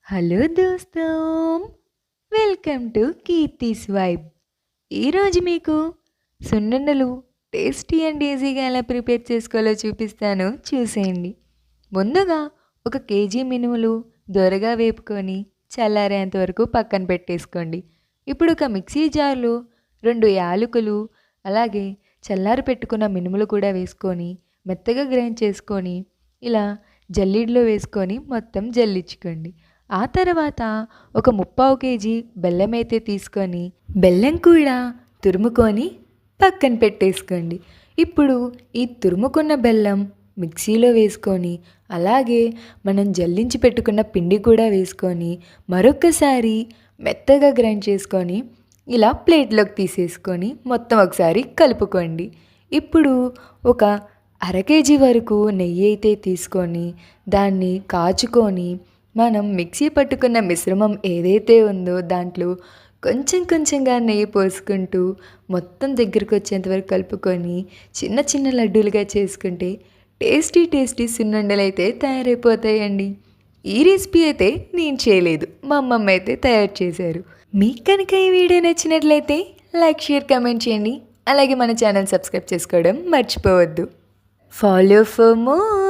Hello దోస్తం, welcome to Keerthi's vibe. ఈరోజు మీకు సున్నుండలు టేస్టీ అండ్ ఈజీగా ఎలా ప్రిపేర్ చేసుకోవాలో చూపిస్తాను, చూసేయండి. ముందుగా 1 కేజీ మినుములు దోరగా వేపుకొని చల్లారేంత వరకు పక్కన పెట్టేసుకోండి. ఇప్పుడు ఒక మిక్సీ జార్లో 2 యాలకులు, అలాగే చల్లారి పెట్టుకున్న మినుములు కూడా వేసుకొని మెత్తగా గ్రైండ్ చేసుకొని ఇలా జల్లీడ్లో వేసుకొని మొత్తం జల్లించుకోండి. ఆ తర్వాత ఒక 3/4 కేజీ బెల్లం అయితే తీసుకొని బెల్లం కూడా తురుముకొని పక్కన పెట్టేసుకోండి. ఇప్పుడు ఈ తురుముకున్న బెల్లం మిక్సీలో వేసుకొని అలాగే మనం జల్లించి పెట్టుకున్న పిండి కూడా వేసుకొని మరొకసారి మెత్తగా గ్రైండ్ చేసుకొని ఇలా ప్లేట్లోకి తీసేసుకొని మొత్తం ఒకసారి కలుపుకోండి. ఇప్పుడు ఒక 1/2 కేజీ వరకు నెయ్యి అయితే తీసుకొని దాన్ని కాచుకొని మనం మిక్సీ పట్టుకున్న మిశ్రమం ఏదైతే ఉందో దాంట్లో కొంచెం కొంచెంగా నెయ్యి పోసుకుంటూ మొత్తం దగ్గరికి వచ్చేంత వరకు కలుపుకొని చిన్న చిన్న లడ్డూలుగా చేసుకుంటే టేస్టీ టేస్టీ సున్నుండలు అయితే తయారైపోతాయండి. ఈ రెసిపీ అయితే నేను చేయలేదు, మా అమ్మమ్మ అయితే తయారు చేశారు. మీకు కనుక ఈ వీడియో నచ్చినట్లయితే లైక్, షేర్, కామెంట్ చేయండి. అలాగే మన ఛానల్ సబ్స్క్రైబ్ చేసుకోవడం మర్చిపోవద్దు. Follow for more.